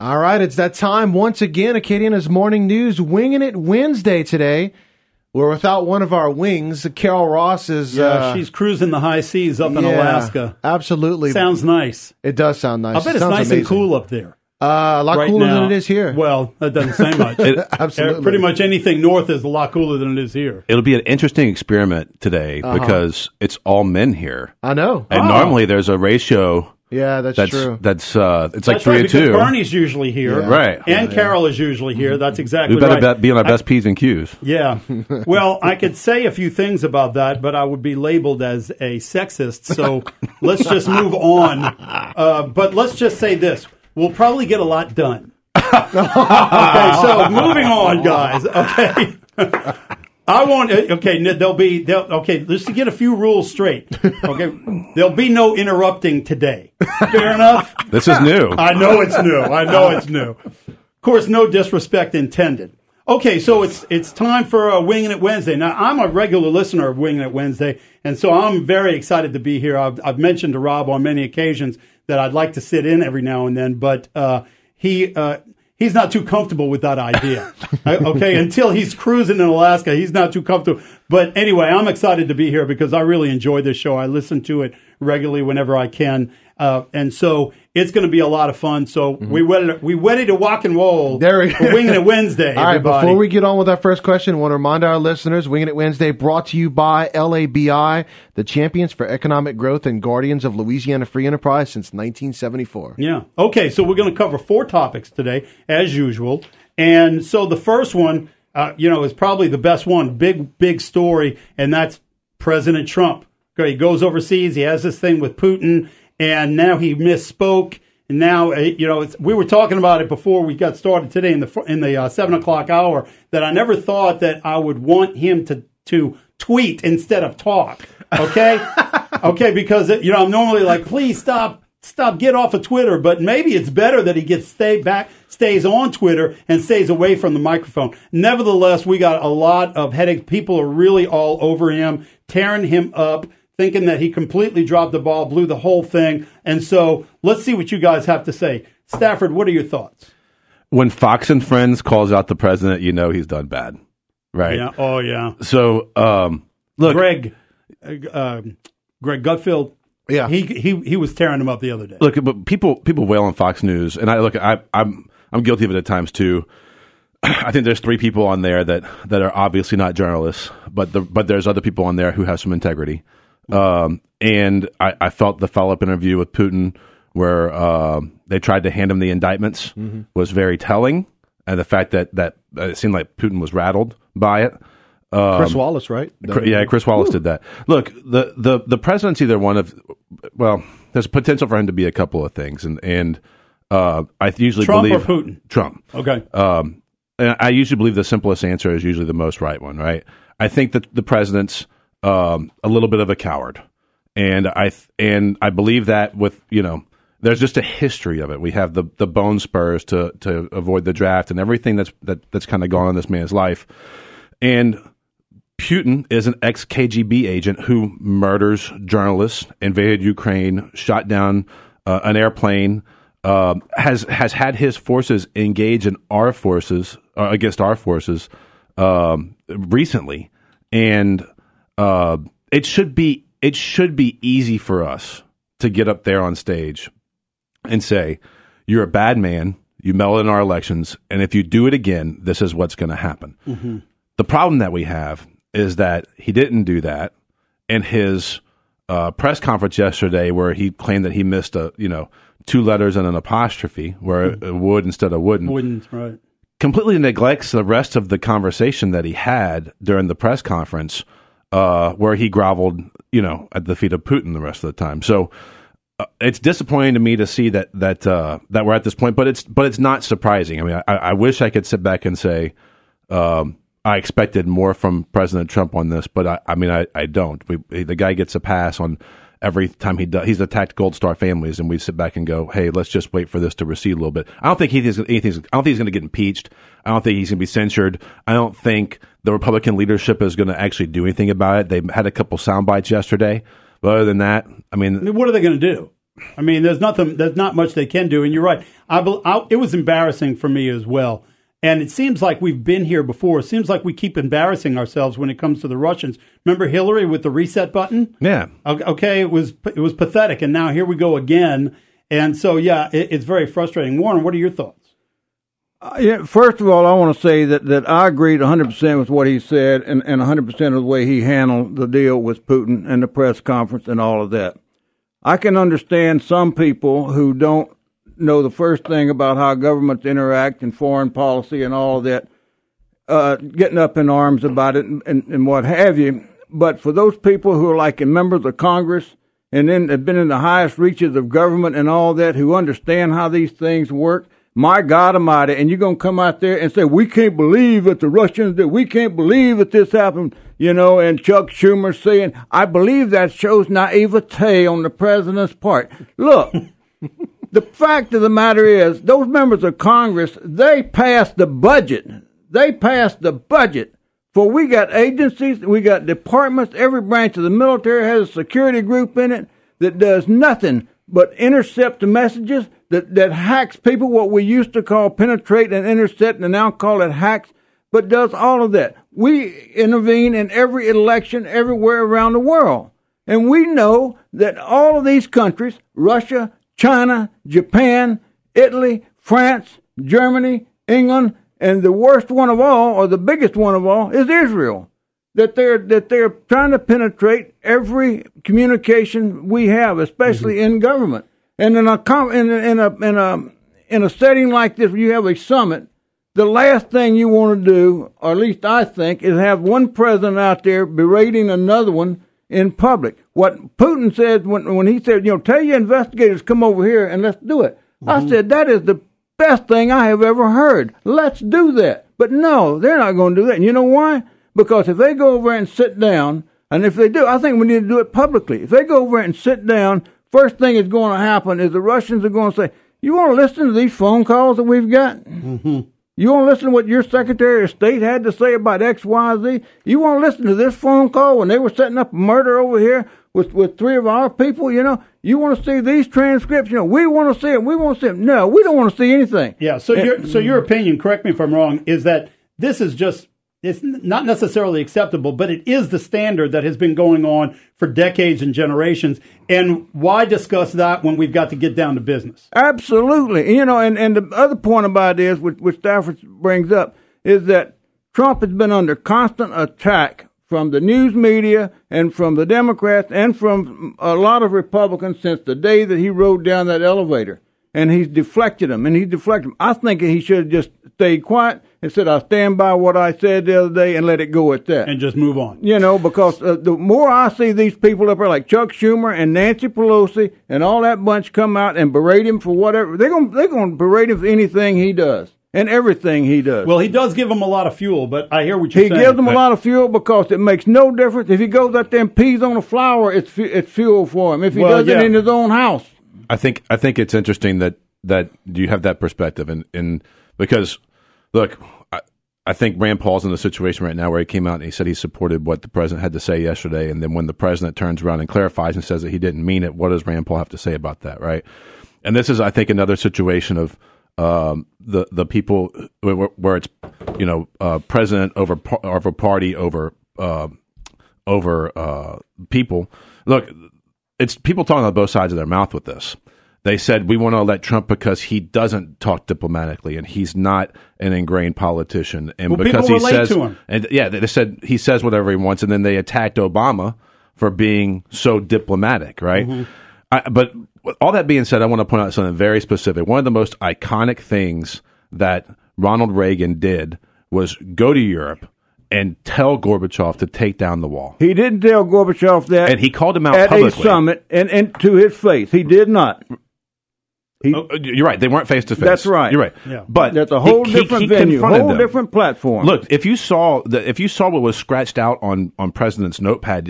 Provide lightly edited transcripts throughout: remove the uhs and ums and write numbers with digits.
All right, it's that time once again. Acadiana's Morning News, Winging It Wednesday today. We're without one of our wings. Carol Ross is... she's cruising the high seas up in Alaska. Absolutely. Sounds nice. It does sound nice. I bet it's nice amazing. and cool up there. A lot cooler than it is here. Well, that doesn't say much. Absolutely. Pretty much anything north is a lot cooler than it is here. It'll be an interesting experiment today because it's all men here. I know. And normally there's a ratio... Yeah, that's true. It's like that's 3 right, to 2. Bernie's usually here, right? And Carol is usually here. That's exactly we better right. be on our best P's and Q's. Yeah. Well, I could say a few things about that, but I would be labeled as a sexist. So let's just move on. But let's just say this: we'll probably get a lot done. Okay. So moving on, guys. Okay. I want okay. Just to get a few rules straight. Okay, there'll be no interrupting today. Fair enough. This is new. I know it's new. Of course, no disrespect intended. Okay, so it's time for Winging It Wednesday. Now, I'm a regular listener of Winging It Wednesday, and so I'm very excited to be here. I've mentioned to Rob on many occasions that I'd like to sit in every now and then, but he's not too comfortable with that idea. Okay, until he's cruising in Alaska, he's not too comfortable. But anyway, I'm excited to be here because I really enjoy this show. I listen to it regularly whenever I can. And so it's going to be a lot of fun. So we ready to walk and roll. There we go. Winging It Wednesday, All right, everybody. before we get on with our first question, I want to remind our listeners, Winging It Wednesday brought to you by LABI, the champions for economic growth and guardians of Louisiana free enterprise since 1974. Yeah. Okay, so we're going to cover 4 topics today, as usual. And so the first one, is probably the best one, big story, and that's President Trump. Okay, he goes overseas, he has this thing with Putin, and now he misspoke. And now, we were talking about it before we got started today in the 7:00 hour, that I never thought that I would want him to tweet instead of talk. Okay? Okay, because, I'm normally like, please stop, get off of Twitter. But maybe it's better that he stays on Twitter and stays away from the microphone. Nevertheless, we got a lot of headaches. People are really all over him, tearing him up, thinking that he completely dropped the ball, blew the whole thing. And so let's see what you guys have to say. Stafford, what are your thoughts? When Fox and Friends calls out the president, he's done bad, right? Yeah. Oh, yeah. So, look, Greg Gutfeld. Yeah, he was tearing him up the other day. Look, but people wail on Fox News, and I'm guilty of it at times too. I think there's 3 people on there that are obviously not journalists, but there's other people on there who have some integrity. And I felt the follow-up interview with Putin where they tried to hand him the indictments was very telling, and the fact that it seemed like Putin was rattled by it. Chris Wallace, right? Chris Wallace did that. Look, the president's either one of, there's potential for him to be a couple of things, and I usually believe Trump or Putin. Trump. Okay. And I usually believe the simplest answer is usually the most right one, right? I think that the president's a little bit of a coward, and I believe that with there's just a history of it. We have the bone spurs to avoid the draft and everything that's kind of gone on in this man's life, and Putin is an ex-KGB agent who murders journalists, invaded Ukraine, shot down an airplane, has had his forces engage in our forces against our forces recently, and it should be easy for us to get up there on stage and say, "You're a bad man. You meddled in our elections, and if you do it again, this is what's going to happen." Mm-hmm. The problem that we have is that he didn't do that, and his press conference yesterday, where he claimed that he missed 2 letters and an apostrophe, where it would instead of wouldn't. Wouldn't, right. Completely neglects the rest of the conversation that he had during the press conference, where he groveled, at the feet of Putin the rest of the time. So it's disappointing to me to see that we're at this point, but it's not surprising. I mean, I wish I could sit back and say I expected more from President Trump on this, but I don't. The guy gets a pass on every time he's attacked Gold Star families, and we sit back and go, "Hey, let's just wait for this to recede a little bit." I don't think he's going to get impeached. I don't think he's going to be censured. I don't think the Republican leadership is going to actually do anything about it. They had a couple sound bites yesterday, but other than that, what are they going to do? I mean, there's not much they can do. And you're right. It was embarrassing for me as well. And it seems like we've been here before. It seems like we keep embarrassing ourselves when it comes to the Russians. Remember Hillary with the reset button? Yeah. Okay, it was pathetic, and now here we go again. And so, yeah, it's very frustrating. Warren, what are your thoughts? First of all, I want to say that I agreed 100% with what he said and 100% of the way he handled the deal with Putin and the press conference and all of that. I can understand some people who don't know the first thing about how governments interact and foreign policy and all of that, getting up in arms about it and what have you. But for those people who are like members of Congress and then have been in the highest reaches of government and all that, who understand how these things work, my God Almighty, and you're going to come out there and say, we can't believe that the Russians did, we can't believe that this happened, and Chuck Schumer saying, I believe that shows naivete on the president's part. Look, the fact of the matter is, those members of Congress, they passed the budget. For we got agencies, we got departments, every branch of the military has a security group in it that does nothing but intercept the messages, that hacks people, what we used to call penetrate and intercept, and now call it hacks, but does all of that. We intervene in every election everywhere around the world. And we know that all of these countries, Russia, China, Japan, Italy, France, Germany, England, and the worst one of all, or the biggest one of all, is Israel. That they're trying to penetrate every communication we have, especially in government. And in a setting like this, where you have a summit, the last thing you want to do, or at least I think, is have one president out there berating another one in public. What Putin said when he said, tell your investigators come over here and let's do it. Mm-hmm. I said, that is the best thing I have ever heard. Let's do that. But no, they're not going to do that. And you know why? Because if they go over and sit down, and if they do, I think we need to do it publicly. If they go over and sit down, first thing that's going to happen is the Russians are going to say, you want to listen to these phone calls that we've got? Mm-hmm. You want to listen to what your Secretary of State had to say about X, Y, Z? You want to listen to this phone call when they were setting up a murder over here with three of our people? You want to see these transcripts? We want to see it. We want to see it. No, we don't want to see anything. Yeah. So your opinion, correct me if I'm wrong, is that this is just, it's not necessarily acceptable, but it is the standard that has been going on for decades and generations. And why discuss that when we've got to get down to business? Absolutely. And the other point about it is, which Stafford brings up, is that Trump has been under constant attack from the news media and from the Democrats and from a lot of Republicans since the day that he rode down that elevator. And he's deflected them, I think he should have just stayed quiet and said, I stand by what I said the other day and let it go at that. And just move on. Because the more I see these people up there like Chuck Schumer and Nancy Pelosi and all that bunch come out and berate him for whatever, they're gonna berate him for anything he does and everything he does. Well, he does give them a lot of fuel, but I hear what you're saying. He gives them a lot of fuel because it makes no difference. If he goes out there and pees on a flower, it's fuel for him. If he does it in his own house. I think it's interesting that you have that perspective, and because look, I think Rand Paul's in a situation right now where he came out and he said he supported what the president had to say yesterday, and then when the president turns around and clarifies and says that he didn't mean it, what does Rand Paul have to say about that, right? And this is, I think, another situation of the people where it's president over party over people. Look, it's people talking on both sides of their mouth with this. They said, we want to elect Trump because he doesn't talk diplomatically and he's not an ingrained politician. And because he says, to him. And yeah, they said he says whatever he wants. And then they attacked Obama for being so diplomatic, right? Mm-hmm. But all that being said, I want to point out something very specific. One of the most iconic things that Ronald Reagan did was go to Europe and tell Gorbachev to take down the wall. He didn't tell Gorbachev that. And he called him out at publicly. A summit and to his face. He did not. You're right. They weren't face to face. That's right. You're right. Yeah. But that's a whole different venue, whole different platform. Look, if you saw what was scratched out on the president's notepad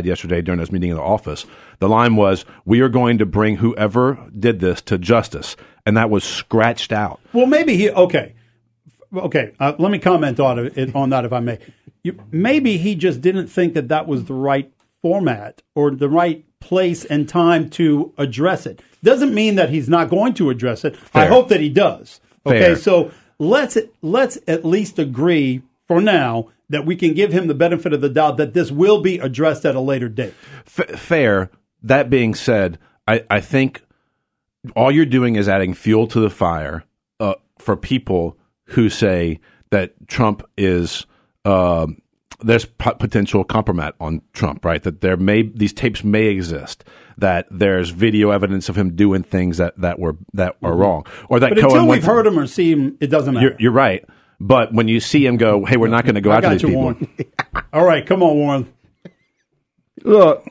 yesterday during his meeting in the office, the line was, "We are going to bring whoever did this to justice," and that was scratched out. Well, maybe okay. Let me comment on that if I may. Maybe he just didn't think that was the right format or the right place and time to address it. Doesn't mean that he's not going to address it. Fair. I hope that he does. Okay, Fair. so let's at least agree for now that we can give him the benefit of the doubt that this will be addressed at a later date. Fair. That being said, I think all you're doing is adding fuel to the fire for people who say that Trump is there's potential compromise on Trump, right? That these tapes may exist, that there's video evidence of him doing things that are wrong, or that but Cohen until we've heard him or seen him, it doesn't matter. You're right, but when you see him go, hey, we're not going to go after these people. Warren. All right, come on, Warren. Look,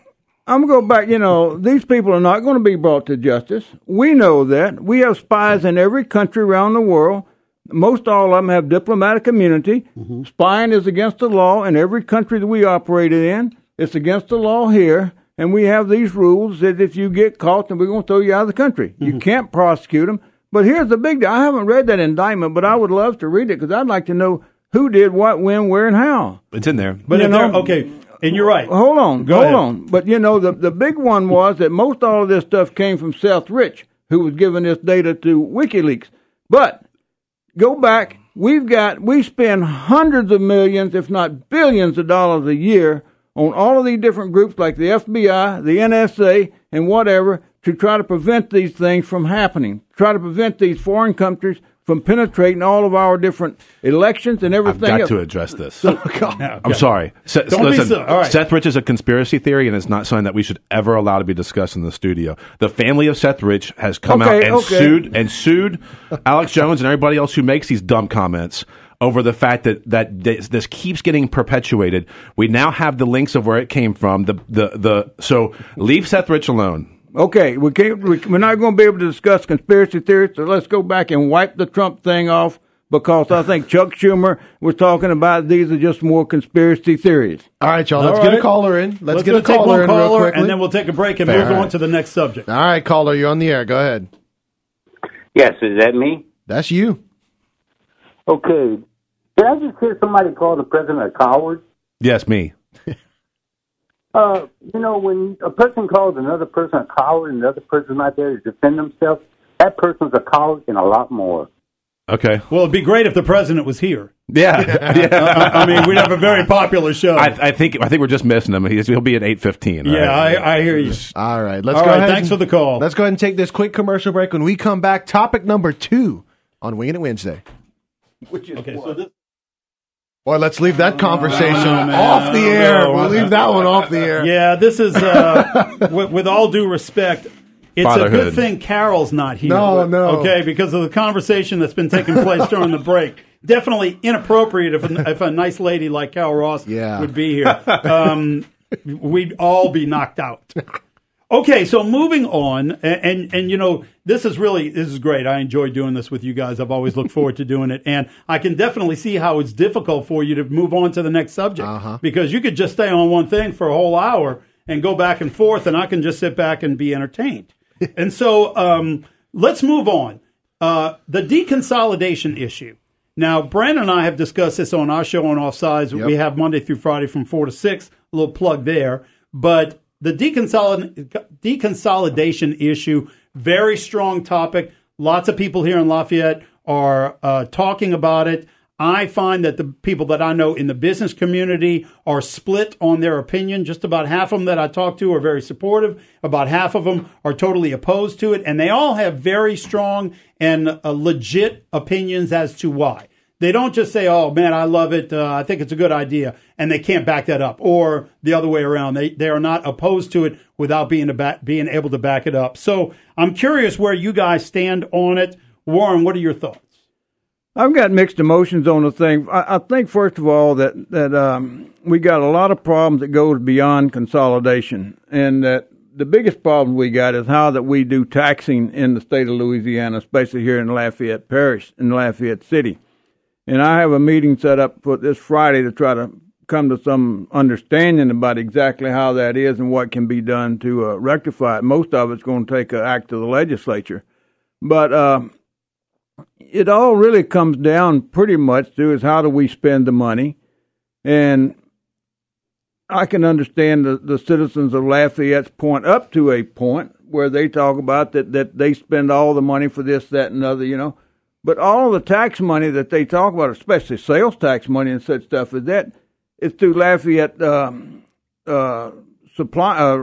I'm going to go back. You know, these people are not going to be brought to justice. We know that. We have spies in every country around the world. Most all of them have diplomatic immunity. Mm-hmm. Spying is against the law in every country that we operated in. It's against the law here. And we have these rules that if you get caught, then we're going to throw you out of the country. Mm-hmm. You can't prosecute them. But here's the big deal. I haven't read that indictment, but I would love to read it because I'd like to know who did what, when, where, and how. It's in there. But okay, and you're right. Hold on. But, you know, the big one was that most all of this stuff came from Seth Rich, who was giving this data to WikiLeaks. But go back, we spend hundreds of millions, if not billions of dollars a year on all of these different groups like the FBI, the NSA, and whatever to try to prevent these things from happening, try to prevent these foreign countries from penetrating all of our different elections and everything I've got else. to address this. Yeah, I'm sorry. Don't be silly. All right. Seth Rich is a conspiracy theory, and it's not something that we should ever allow to be discussed in the studio. The family of Seth Rich has come out and sued Alex Jones and everybody else who makes these dumb comments over the fact that this keeps getting perpetuated. We now have the links of where it came from. So leave Seth Rich alone. Okay, we're not going to be able to discuss conspiracy theories, so let's go back and wipe the Trump thing off because I think Chuck Schumer was talking about these are just more conspiracy theories. All right, y'all, let's get a caller in. Let's get a caller in real quickly. And then we'll take a break and move on to the next subject. All right, caller, you're on the air. Go ahead. Yes, is that me? That's you. Okay. Did I just hear somebody call the president a coward? Yes, me. You know, when a person calls another person a coward and the other person's not there to defend themselves, that person's a coward and a lot more. Okay. Well, it'd be great if the president was here. Yeah. I mean, we'd have a very popular show. I think we're just missing him. He'll be at 8:15. Right? Yeah, I hear you. All right. Let's go ahead. Thanks for the call. Let's go ahead and take this quick commercial break. When we come back, topic number 2 on Wingin' It Wednesday. Which is okay. So this. Boy, let's leave that conversation off the air. We'll leave that one off the air. Yeah, this is, with all due respect, it's Fatherhood. a good thing Carol's not here. No. Okay, because of the conversation that's been taking place during the break. Definitely inappropriate if a nice lady like Carol Ross would be here. We'd all be knocked out. Okay, so moving on, and you know, this is great. I enjoy doing this with you guys. I've always looked forward to doing it, and I can definitely see how it's difficult for you to move on to the next subject because you could just stay on one thing for a whole hour and go back and forth, and I can just sit back and be entertained. And so let's move on. The deconsolidation issue. Now, Brandon and I have discussed this on our show on Offsides. Yep. We have Monday through Friday from 4 to 6. A little plug there, but the deconsolidation issue, very strong topic. Lots of people here in Lafayette are talking about it. I find that the people that I know in the business community are split on their opinion. Just about half of them that I talk to are very supportive. About half of them are totally opposed to it. And they all have very strong and legit opinions as to why. They don't just say, oh, man, I love it. I think it's a good idea. And they can't back that up. Or the other way around. They are not opposed to it without being able to back it up. So I'm curious where you guys stand on it. Warren, what are your thoughts? I've got mixed emotions on the thing. I think, first of all, that we got a lot of problems that goes beyond consolidation. And that the biggest problem we got is how that we do taxing in the state of Louisiana, especially here in Lafayette Parish, in Lafayette City. And I have a meeting set up for this Friday to try to come to some understanding about exactly how that is and what can be done to rectify it. Most of it's going to take an act of the legislature. But it all really comes down pretty much to is how do we spend the money. And I can understand the citizens of Lafayette's point up to a point where they talk about that they spend all the money for this, that, and other, you know. But all the tax money that they talk about, especially sales tax money and such stuff as that, is through Lafayette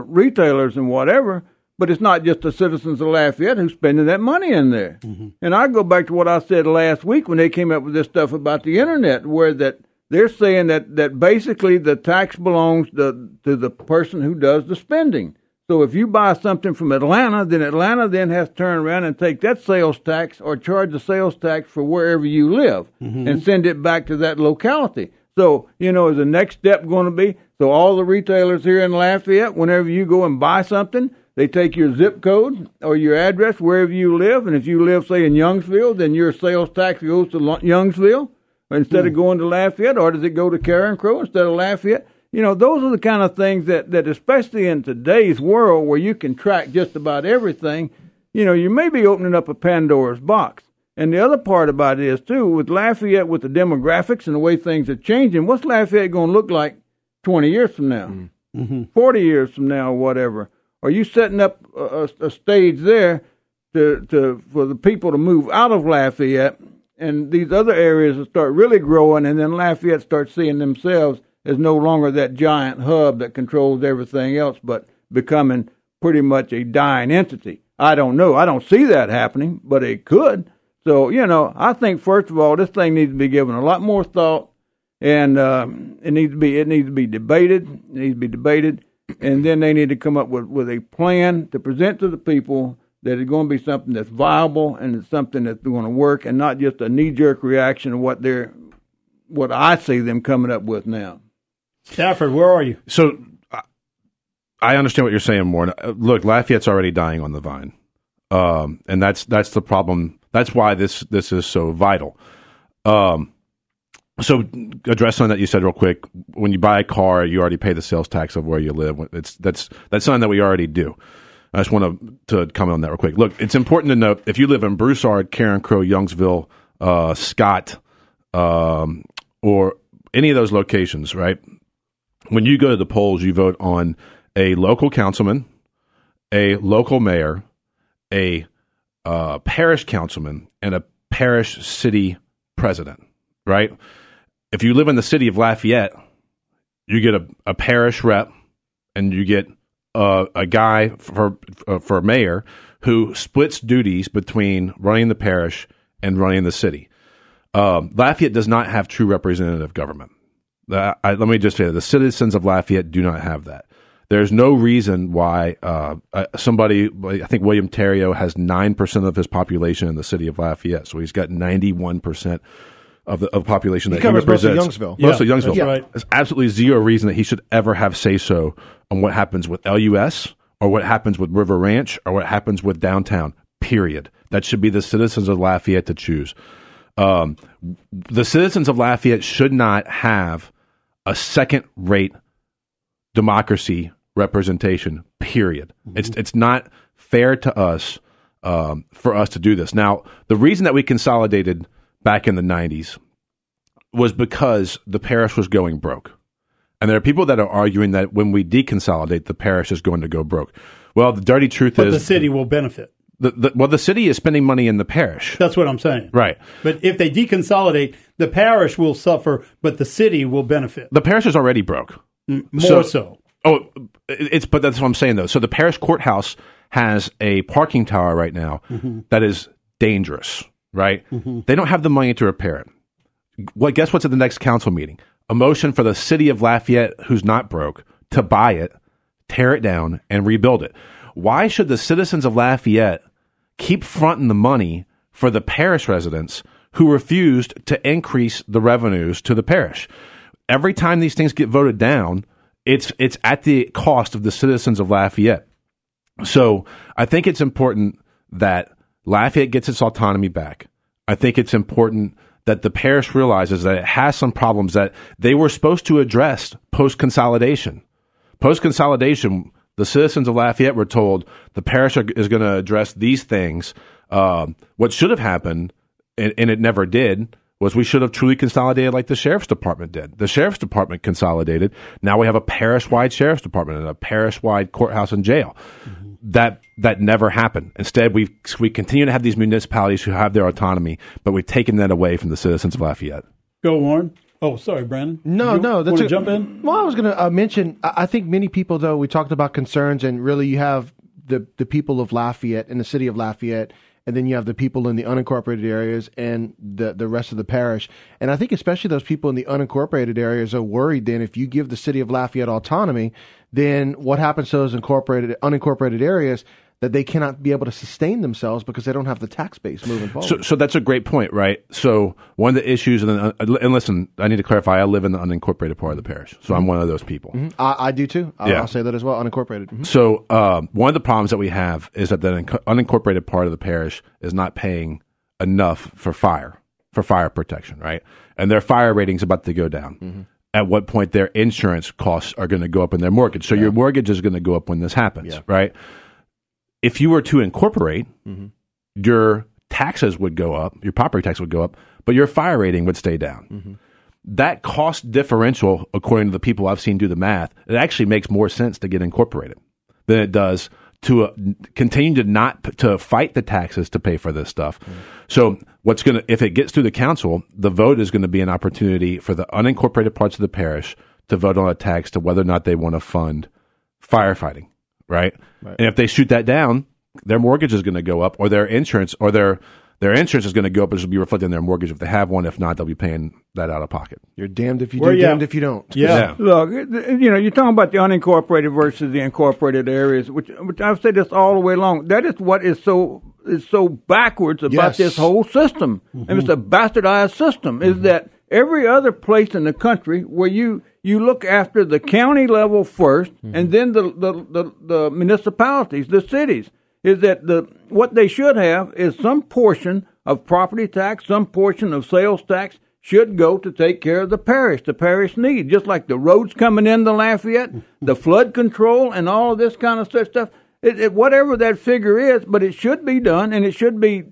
retailers and whatever. But it's not just the citizens of Lafayette who's spending that money in there. Mm-hmm. And I go back to what I said last week when they came up with this stuff about the internet, where that they're saying that basically the tax belongs to the person who does the spending. So if you buy something from Atlanta then has to turn around and take that sales tax or charge the sales tax for wherever you live and send it back to that locality. So, you know, is the next step going to be, so all the retailers here in Lafayette, whenever you go and buy something, they take your zip code or your address wherever you live, and if you live, say, in Youngsville, then your sales tax goes to Youngsville instead of going to Lafayette, or does it go to Carencro instead of Lafayette? You know, those are the kind of things that especially in today's world where you can track just about everything, you know, you may be opening up a Pandora's box. And the other part about it is, too, with Lafayette, with the demographics and the way things are changing, what's Lafayette going to look like 20 years from now, 40 years from now, or whatever? Are you setting up a stage there for the people to move out of Lafayette and these other areas to start really growing, and then Lafayette starts seeing themselves as no longer that giant hub that controls everything else, but becoming pretty much a dying entity? I don't know. I don't see that happening, but it could. So, you know, I think, first of all, this thing needs to be given a lot more thought, and it needs to be debated. It needs to be debated, and then they need to come up with a plan to present to the people that is going to be something that's viable and it's something that's going to work, and not just a knee-jerk reaction to what I see them coming up with now. Stafford, where are you? So I understand what you're saying, Warren. Look, Lafayette's already dying on the vine, and that's the problem. That's why this is so vital. So address something that you said real quick. When you buy a car, you already pay the sales tax of where you live. That's something that we already do. I just want to comment on that real quick. Look, it's important to note, if you live in Broussard, Carencro, Youngsville, Scott, or any of those locations, right? When you go to the polls, you vote on a local councilman, a local mayor, a parish councilman, and a parish city president, right? If you live in the city of Lafayette, you get a parish rep, and you get a guy for mayor who splits duties between running the parish and running the city. Lafayette does not have true representative government. Let me just say that the citizens of Lafayette do not have that. There's no reason why somebody, I think William Terrio has 9% of his population in the city of Lafayette, so he's got 91% of the population that he represents. Most of Youngsville. Most of Youngsville. That's right. There's absolutely zero reason that he should ever have say-so on what happens with LUS or what happens with River Ranch or what happens with downtown, period. That should be the citizens of Lafayette to choose. The citizens of Lafayette should not have a second-rate democracy representation, period. Mm-hmm. It's not fair to us for us to do this. Now, the reason that we consolidated back in the 90s was because the parish was going broke. And there are people that are arguing that when we deconsolidate, the parish is going to go broke. Well, the dirty truth is... But the city will benefit. The city is spending money in the parish. That's what I'm saying. Right. But if they deconsolidate, the parish will suffer, but the city will benefit. The parish is already broke. More so. Oh, but that's what I'm saying, though. So the parish courthouse has a parking tower right now that is dangerous, right? Mm-hmm. They don't have the money to repair it. Well, guess what's at the next council meeting? A motion for the city of Lafayette, who's not broke, to buy it, tear it down, and rebuild it. Why should the citizens of Lafayette keep fronting the money for the parish residents who refused to increase the revenues to the parish? Every time these things get voted down, it's at the cost of the citizens of Lafayette. So I think it's important that Lafayette gets its autonomy back. I think it's important that the parish realizes that it has some problems that they were supposed to address post-consolidation. Post-consolidation, the citizens of Lafayette were told the parish is going to address these things. What should have happened, and it never did, was we should have truly consolidated like the sheriff's department did. The sheriff's department consolidated. Now we have a parish-wide sheriff's department and a parish-wide courthouse and jail. That never happened. Instead, we continue to have these municipalities who have their autonomy, but we've taken that away from the citizens of Lafayette. Go, Warren. Oh, sorry, Brandon. No. Want to jump in? Well, I was going to mention, I think many people, though, we talked about concerns, and really you have the people of Lafayette in the city of Lafayette, and then you have the people in the unincorporated areas and the rest of the parish. And I think especially those people in the unincorporated areas are worried then if you give the city of Lafayette autonomy, then what happens to those unincorporated areas that they cannot be able to sustain themselves because they don't have the tax base moving forward. So that's a great point, right? So one of the issues, and listen, I need to clarify, I live in the unincorporated part of the parish, so I'm one of those people. Mm-hmm. I do too. I'll say that as well, unincorporated. Mm-hmm. So one of the problems that we have is that the unincorporated part of the parish is not paying enough for fire protection, right? And their fire rating's about to go down. Mm-hmm. At what point their insurance costs are going to go up in their mortgage. So your mortgage is going to go up when this happens, right? If you were to incorporate, your taxes would go up, your property tax would go up, but your fire rating would stay down. Mm-hmm. That cost differential, according to the people I've seen do the math, it actually makes more sense to get incorporated than it does to continue to fight the taxes to pay for this stuff. Mm-hmm. So if it gets through the council, the vote is going to be an opportunity for the unincorporated parts of the parish to vote on a tax to whether or not they want to fund firefighting. Right? And if they shoot that down, their mortgage is going to go up, or their insurance, their insurance is going to go up, which will be reflected in their mortgage if they have one. If not, they'll be paying that out of pocket. You're damned if you do, damned if you don't. Yeah. Look, you're talking about the unincorporated versus the incorporated areas, which I've said this all the way along. That is what is so backwards about this whole system, and it's a bastardized system. Is that every other place in the country where you look after the county level first, and then the municipalities, the cities, is that what they should have is some portion of property tax, some portion of sales tax should go to take care of the parish needs, just like the roads coming into Lafayette, the flood control, and all of this kind of stuff. Whatever that figure is, but it should be done, and it should be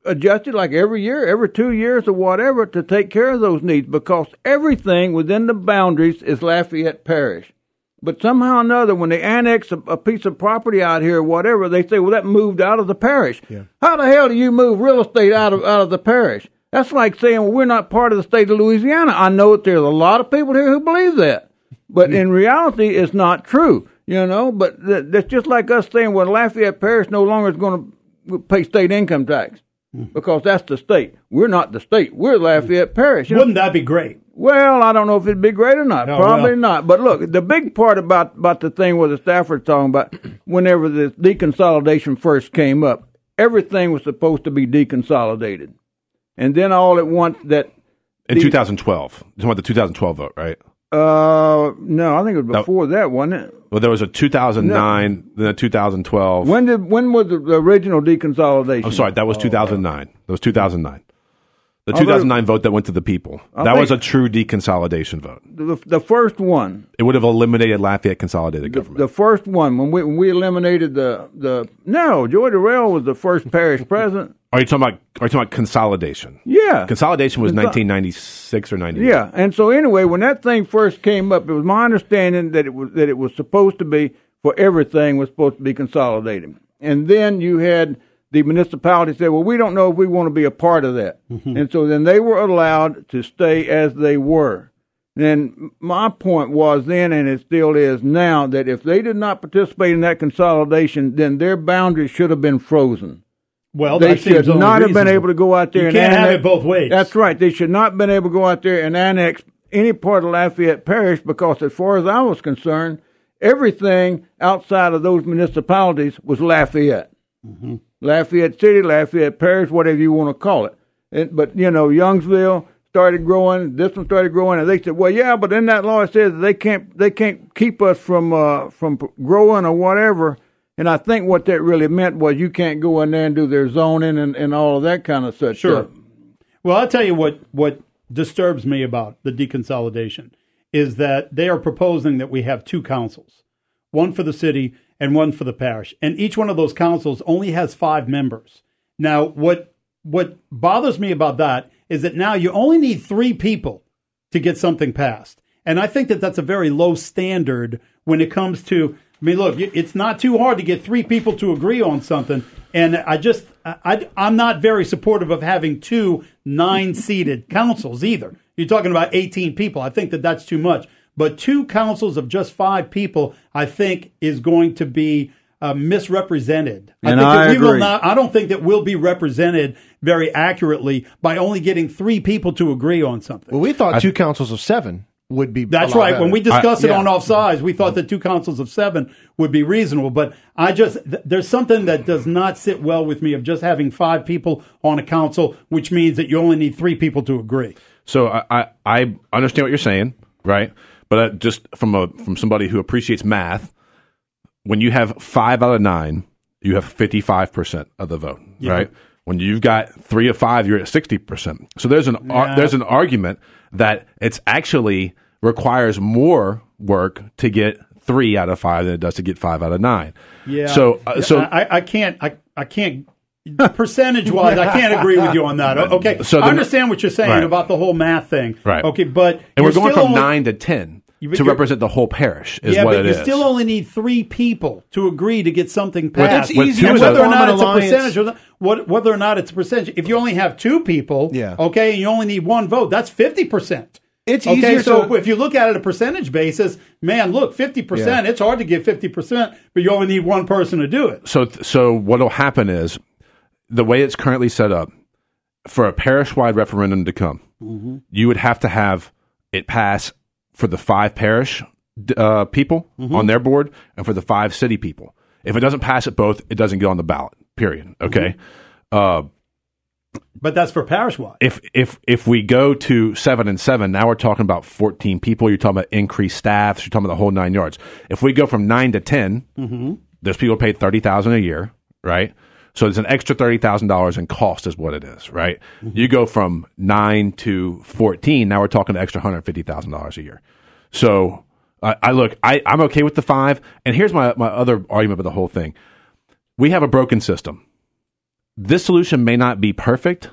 adjusted like every year, every 2 years or whatever to take care of those needs, because everything within the boundaries is Lafayette Parish. But somehow or another, when they annex a piece of property out here or whatever, they say, well, that moved out of the parish. Yeah. How the hell do you move real estate out of the parish? That's like saying, well, we're not part of the state of Louisiana. I know that there's a lot of people here who believe that. But in reality, it's not true, But that's just like us saying, well, Lafayette Parish no longer is going to pay state income tax. Because that's the state. We're not the state. We're Lafayette Parish. Wouldn't that be great? Well, I don't know if it'd be great or not. Probably not. But look, the big part about the thing where the Stafford's talking about, whenever the deconsolidation first came up, everything was supposed to be deconsolidated. And then all at once that... In 2012. You're talking about the 2012 vote, right? No, I think it was before that, wasn't it? Well, there was a 2009, then a 2012. When was the original deconsolidation? I'm sorry, that was 2009. That was 2009. The 2009 vote that went to the people. That was a true deconsolidation vote. The first one. It would have eliminated Lafayette consolidated government. The first one, when we eliminated No, Joy Durrell was the first parish president. Are you talking about consolidation? Yeah. Consolidation was 1996 or 98. Yeah. And so anyway, when that thing first came up, it was my understanding that it was supposed to be for everything was supposed to be consolidated. And then you had the municipality say, well, we don't know if we want to be a part of that. Mm-hmm. And so then they were allowed to stay as they were. And my point was then, and it still is now, that if they did not participate in that consolidation, then their boundaries should have been frozen. Well, they should not have been able to go out there and annex. You can't have it both ways. That's right. They should not have been able to go out there and annex any part of Lafayette Parish, because as far as I was concerned, everything outside of those municipalities was Lafayette. Mm-hmm. Lafayette City, Lafayette Parish, whatever you want to call it. But, Youngsville started growing, this one started growing, and they said, well, yeah, but in that law it says they can't keep us from growing or whatever. And I think what that really meant was you can't go in there and do their zoning and all of that kind of stuff. Sure. Well, I'll tell you what disturbs me about the deconsolidation is that they are proposing that we have two councils, one for the city and one for the parish. And each one of those councils only has 5 members. Now, what bothers me about that is that now you only need 3 people to get something passed. And I think that that's a very low standard when it comes to, I mean, look, it's not too hard to get 3 people to agree on something. And I'm not very supportive of having 2 9-seated councils either. You're talking about 18 people. I think that that's too much. But 2 councils of just 5 people, I think, is going to be misrepresented. I don't think that we'll be represented very accurately by only getting 3 people to agree on something. Well, we thought 2 councils of 7 would be. That's right. Better. When we discussed it on offsides, we thought that 2 councils of 7 would be reasonable. But there's something that does not sit well with me of just having 5 people on a council, which means that you only need 3 people to agree. So I understand what you're saying, right? But just from somebody who appreciates math, when you have 5 out of 9, you have 55% of the vote, right? When you've got 3 of 5, you're at 60%. So there's an argument that it's actually requires more work to get 3 out of 5 than it does to get 5 out of 9. Yeah. So I can't percentage wise, I can't agree with you on that. Okay. So I understand what you're saying about the whole math thing. Right. Okay, but we're going from 9 to 10. To represent the whole parish is what it is. Yeah, but you still only need 3 people to agree to get something passed. That's easy. Whether or not it's a percentage, whether or not it's a percentage. If you only have 2 people, okay, and you only need 1 vote, that's 50%. It's easier. So if you look at it a percentage basis, man, look, 50%. It's hard to get 50%, but you only need 1 person to do it. So what'll happen is the way it's currently set up for a parish-wide referendum to come, you would have to have it pass for the 5 parish people on their board and for the 5 city people. If it doesn't pass at both, it doesn't get on the ballot, period. Okay? But that's for parish-wide. If we go to 7 and 7, now we're talking about 14 people. You're talking about increased staffs. You're talking about the whole 9 yards. If we go from 9 to 10, there's people paid $30,000 a year, right? So it's an extra $30,000 in cost is what it is, right? You go from 9 to 14, now we're talking an extra $150,000 a year. So I'm okay with the 5. And here's my other argument about the whole thing. We have a broken system. This solution may not be perfect,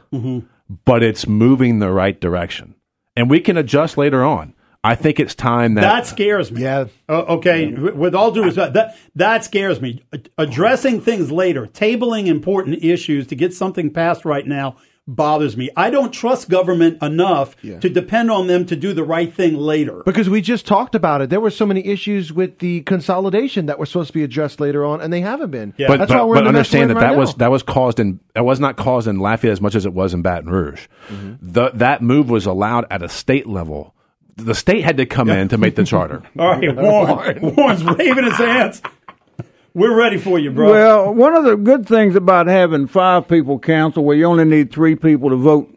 but it's moving the right direction. And we can adjust later on. I think it's time that scares me. Yeah. Okay. With all due respect, that scares me. Addressing things later, tabling important issues to get something passed right now bothers me. I don't trust government enough to depend on them to do the right thing later. Because we just talked about it. There were so many issues with the consolidation that were supposed to be addressed later on, and they haven't been. Yeah. But understand that was not caused in Lafayette as much as it was in Baton Rouge. That move was allowed at a state level. The state had to come in to make the charter. All right, Warren's waving his hands. We're ready for you, bro. Well, one of the good things about having 5-people council where you only need 3 people to vote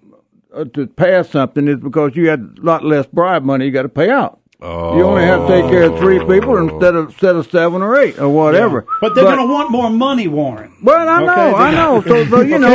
to pass something is because you had a lot less bribe money you got to pay out. Oh. You only have to take care of 3 people instead of 7 or 8 or whatever. Yeah. But they're going to want more money, Warren. Well, I know. So you know,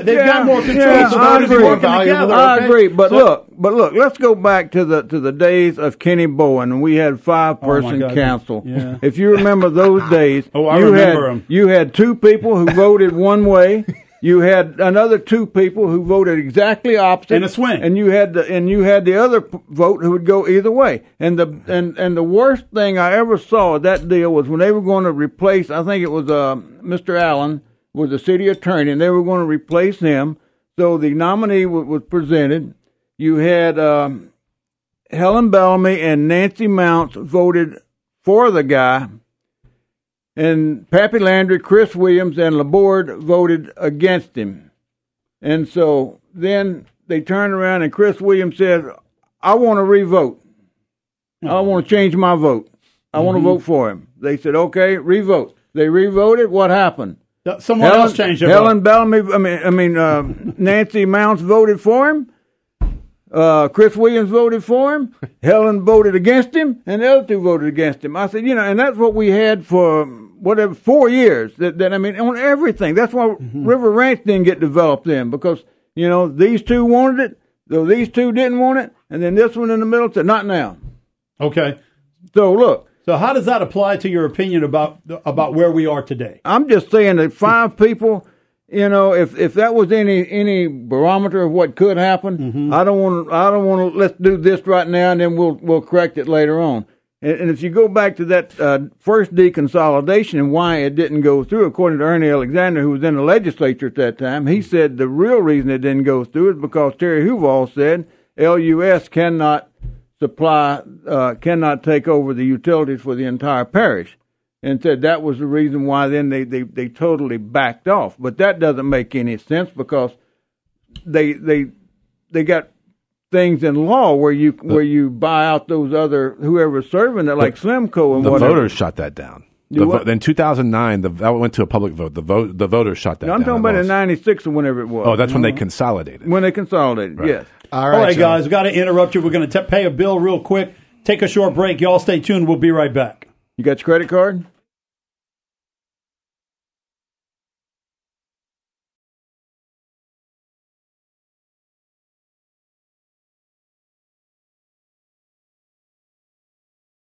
they've got more control. Yeah, so I agree. More together, I agree. But look. Let's go back to the days of Kenny Bowen, and we had 5-person council. Yeah. If you remember those days, I remember them. You had 2 people who voted one way. You had another 2 people who voted exactly opposite in a swing, and you had the other vote who would go either way. And the worst thing I ever saw at that deal was when they were going to replace. I think it was Mr. Allen was the city attorney, and they were going to replace him. So the nominee was presented. You had Helen Bellamy and Nancy Mounts voted for the guy. And Pappy Landry, Chris Williams, and Laborde voted against him. And so then they turned around and Chris Williams said, I want to re-vote. I want to change my vote. I want to vote for him. They said, okay, re-vote. They re-voted. What happened? Someone else changed their vote. Helen Bellamy, Nancy Mounts voted for him. Chris Williams voted for him. Helen voted against him, and the other 2 voted against him. I said, and that's what we had for 4 years. On everything. That's why River Ranch didn't get developed then, because these 2 wanted it, though these 2 didn't want it, and then this one in the middle said, not now. Okay. So look. So how does that apply to your opinion about where we are today? I'm just saying that 5 people if that was any barometer of what could happen, I don't want to. Let's do this right now, and then we'll correct it later on. And if you go back to that first deconsolidation and why it didn't go through, according to Ernie Alexander, who was in the legislature at that time, he said the real reason it didn't go through is because Terry Huval said LUS cannot take over the utilities for the entire parish, and said that was the reason why then they totally backed off. But that doesn't make any sense because they got things in law where you buy out those other whoever's serving it, like Slimco and the whatever. voters shut that down. In 2009, that went to a public vote. The voters shut that down. I'm talking about in '96 or whenever it was. Oh, that's when they consolidated. When they consolidated, right. Yes. All right, guys, we've got to interrupt you. We're going to pay a bill real quick. Take a short break. Y'all stay tuned. We'll be right back. You got your credit card?